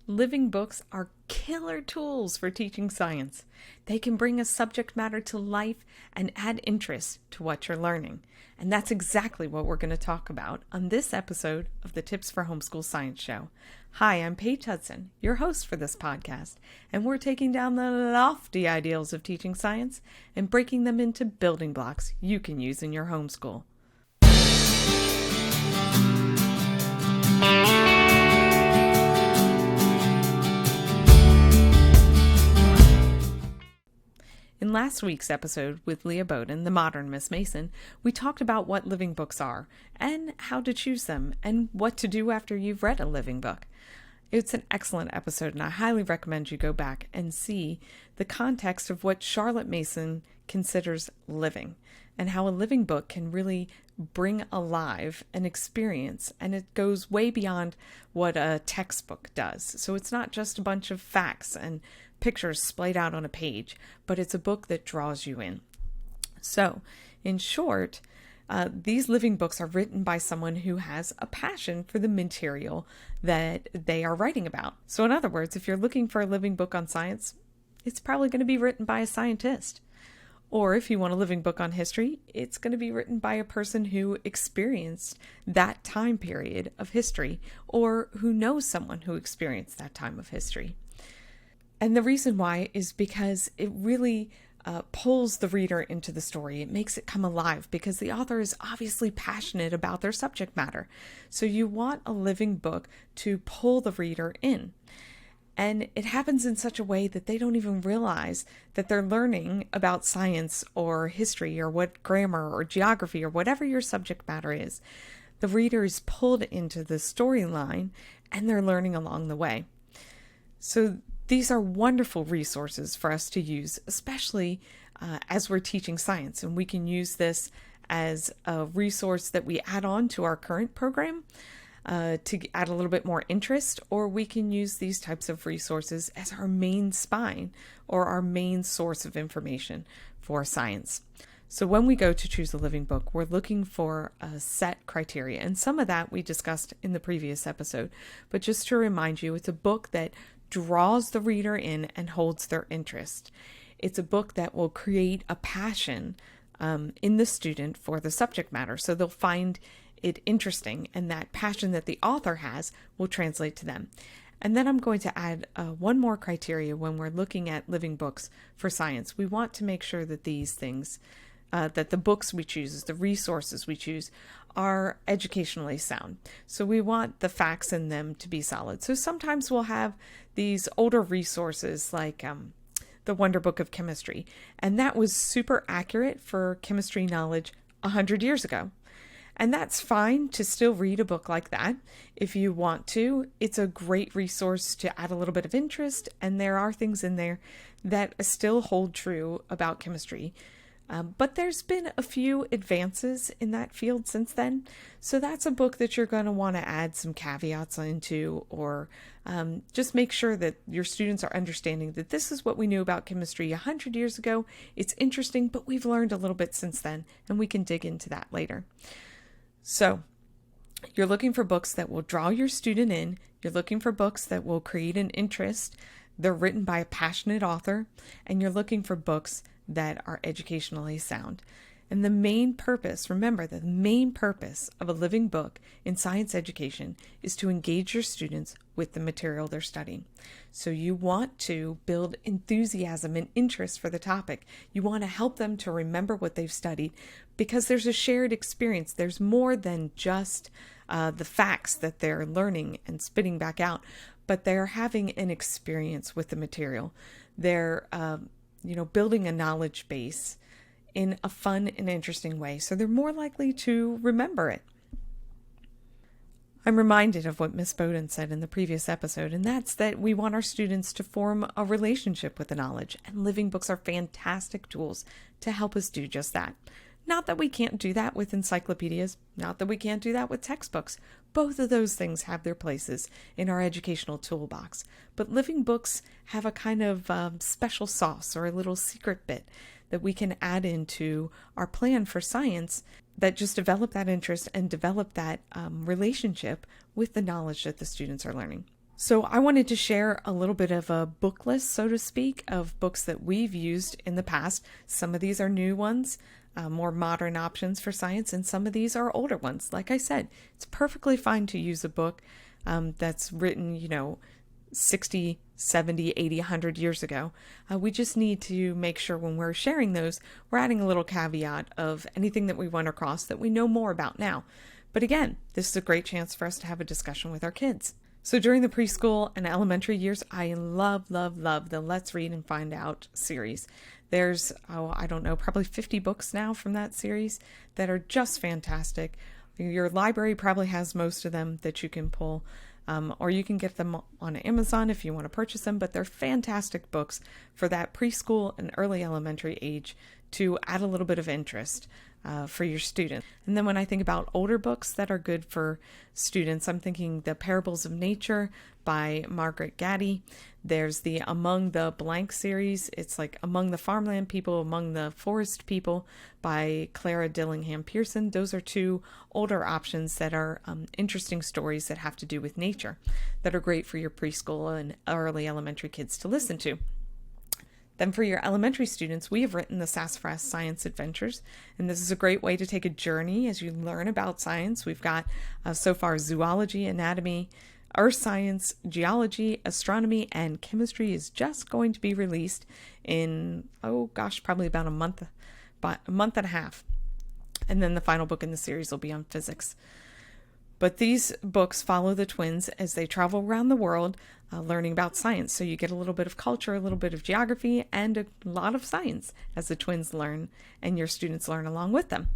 Living books are killer tools for teaching science. They can bring a subject matter to life and add interest to what you're learning. And that's exactly what we're going to talk about on this episode of the Tips for Homeschool Science show. Hi, I'm Paige Hudson, your host for this podcast, and we're taking down the lofty ideals of teaching science and breaking them into building blocks you can use in your homeschool. In last week's episode with Leah Bowden, the modern Miss Mason, we talked about what living books are and how to choose them and what to do after you've read a living book. It's an excellent episode, and I highly recommend you go back and see the context of what Charlotte Mason considers living and how a living book can really bring alive an experience, and it goes way beyond what a textbook does. So it's not just a bunch of facts and pictures splayed out on a page, but it's a book that draws you in. So, in short, these living books are written by someone who has a passion for the material that they are writing about. So in other words, if you're looking for a living book on science, it's probably going to be written by a scientist. Or if you want a living book on history, it's going to be written by a person who experienced that time period of history or who knows someone who experienced that time of history. And the reason why is because it really pulls the reader into the story. It makes it come alive because the author is obviously passionate about their subject matter. So you want a living book to pull the reader in. And it happens in such a way that they don't even realize that they're learning about science or history or what grammar or geography or whatever your subject matter is. The reader is pulled into the storyline and they're learning along the way. So these are wonderful resources for us to use, especially as we're teaching science. And we can use this as a resource that we add on to our current program to add a little bit more interest, or we can use these types of resources as our main spine or our main source of information for science. So when we go to choose a living book, we're looking for a set criteria. And some of that we discussed in the previous episode. But just to remind you, it's a book that draws the reader in and holds their interest. It's a book that will create a passion in the student for the subject matter. So they'll find it interesting, and that passion that the author has will translate to them. And then I'm going to add one more criteria when we're looking at living books for science. We want to make sure that these things, that the books we choose, the resources we choose, are educationally sound. So we want the facts in them to be solid. So sometimes we'll have these older resources like the Wonder Book of Chemistry, and that was super accurate for chemistry knowledge 100 years ago. And that's fine to still read a book like that if you want to. It's a great resource to add a little bit of interest, and there are things in there that still hold true about chemistry. But there's been a few advances in that field since then. So that's a book that you're going to want to add some caveats into, or just make sure that your students are understanding that this is what we knew about chemistry 100 years ago. It's interesting, but we've learned a little bit since then, and we can dig into that later. So you're looking for books that will draw your student in. You're looking for books that will create an interest. They're written by a passionate author, and you're looking for books that are educationally sound. And the main purpose, remember, the main purpose of a living book in science education is to engage your students with the material they're studying. So you want to build enthusiasm and interest for the topic. You want to help them to remember what they've studied because there's a shared experience. There's more than just the facts that they're learning and spitting back out, but they're having an experience with the material. They're building a knowledge base in a fun and interesting way, so they're more likely to remember it. I'm reminded of what Miss Bowden said in the previous episode, and that's that we want our students to form a relationship with the knowledge, and living books are fantastic tools to help us do just that. Not that we can't do that with encyclopedias, not that we can't do that with textbooks. Both of those things have their places in our educational toolbox. But living books have a kind of special sauce or a little secret bit that we can add into our plan for science that just develop that interest and develop that relationship with the knowledge that the students are learning. So I wanted to share a little bit of a book list, so to speak, of books that we've used in the past. Some of these are new ones, more modern options for science, and some of these are older ones. Like I said, it's perfectly fine to use a book that's written, 60, 70, 80, 100 years ago. We just need to make sure when we're sharing those, we're adding a little caveat of anything that we run across that we know more about now. But again, this is a great chance for us to have a discussion with our kids. So during the preschool and elementary years, I love the Let's Read and Find Out series. There's, probably 50 books now from that series that are just fantastic. Your library probably has most of them that you can pull, or you can get them on Amazon if you want to purchase them, but they're fantastic books for that preschool and early elementary age to add a little bit of interest for your students. And then when I think about older books that are good for students, I'm thinking The Parables of Nature by Margaret Gatty. There's the Among the Blank series. It's like Among the Farmland People, Among the Forest People by Clara Dillingham Pearson. Those are two older options that are interesting stories that have to do with nature that are great for your preschool and early elementary kids to listen to. Then for your elementary students, we have written the Sassafras Science Adventures, and this is a great way to take a journey as you learn about science. We've got so far zoology, anatomy, earth science, geology, astronomy, and chemistry is just going to be released in, probably about a month and a half. And then the final book in the series will be on physics. But these books follow the twins as they travel around the world learning about science. So you get a little bit of culture, a little bit of geography, and a lot of science as the twins learn and your students learn along with them.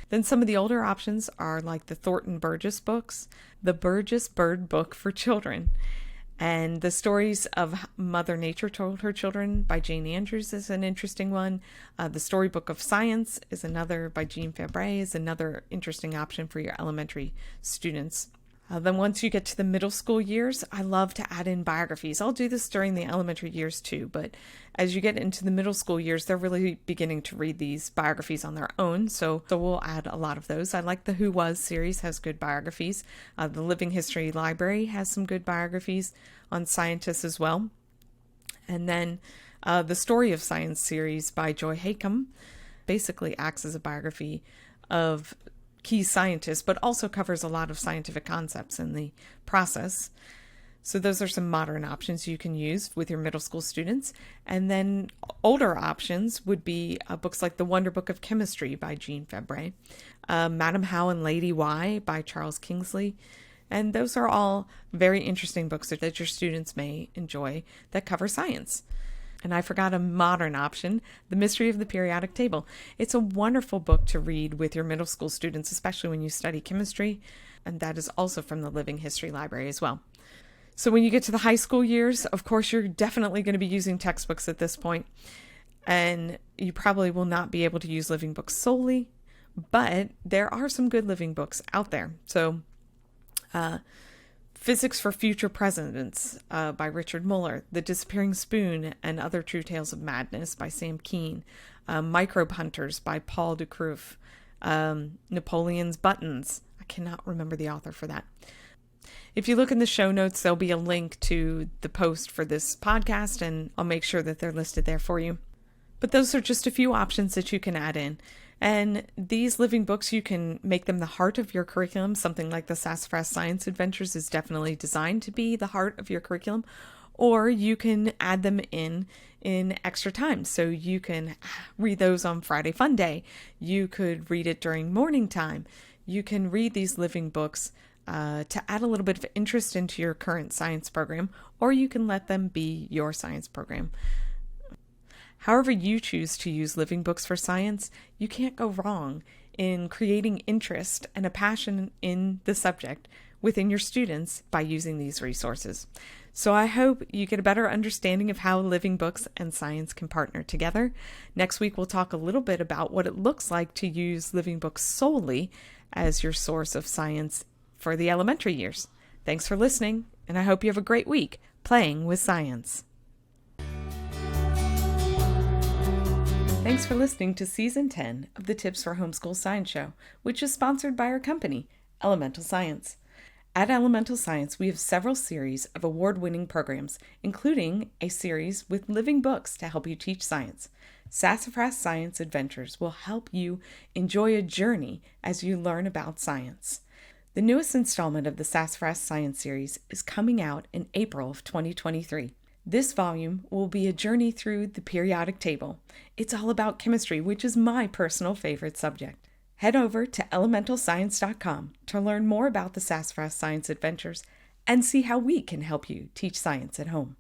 Then some of the older options are like the Thornton Burgess books, the Burgess Bird Book for Children, and the Stories of Mother Nature Told Her Children by Jane Andrews is an interesting one. The Storybook of Science is another by Jean Fabre, is another interesting option for your elementary students. Then once you get to the middle school years, I love to add in biographies. I'll do this during the elementary years too, but as you get into the middle school years, they're really beginning to read these biographies on their own, so we'll add a lot of those. I like the Who Was series, has good biographies. The Living History Library has some good biographies on scientists as well. And then the Story of Science series by Joy Haycom basically acts as a biography of key scientists, but also covers a lot of scientific concepts in the process. So those are some modern options you can use with your middle school students. And then older options would be books like The Wonder Book of Chemistry by Jean Fabre, Madam How and Lady Why by Charles Kingsley. And those are all very interesting books that your students may enjoy that cover science. And I forgot a modern option, The Mystery of the Periodic Table. It's a wonderful book to read with your middle school students, especially when you study chemistry. And that is also from the Living History Library as well. So when you get to the high school years, of course, you're definitely going to be using textbooks at this point. And you probably will not be able to use living books solely, but there are some good living books out there. So Physics for Future Presidents by Richard Muller, The Disappearing Spoon and Other True Tales of Madness by Sam Keen, Microbe Hunters by Paul Ducruf, Napoleon's Buttons. I cannot remember the author for that. If you look in the show notes, there'll be a link to the post for this podcast, and I'll make sure that they're listed there for you. But those are just a few options that you can add in. And these living books, you can make them the heart of your curriculum. Something like the Sassafras Science Adventures is definitely designed to be the heart of your curriculum. Or you can add them in extra time. So you can read those on Friday Fun Day. You could read it during morning time. You can read these living books to add a little bit of interest into your current science program, or you can let them be your science program. However you choose to use living books for science, you can't go wrong in creating interest and a passion in the subject within your students by using these resources. So I hope you get a better understanding of how living books and science can partner together. Next week, we'll talk a little bit about what it looks like to use living books solely as your source of science for the elementary years. Thanks for listening, and I hope you have a great week playing with science. Thanks for listening to Season 10 of the Tips for Homeschool Science Show, which is sponsored by our company, Elemental Science. At Elemental Science, we have several series of award-winning programs, including a series with living books to help you teach science. Sassafras Science Adventures will help you enjoy a journey as you learn about science. The newest installment of the Sassafras Science series is coming out in April of 2023. This volume will be a journey through the periodic table. It's all about chemistry, which is my personal favorite subject. Head over to elementalscience.com to learn more about the Sassafras Science Adventures and see how we can help you teach science at home.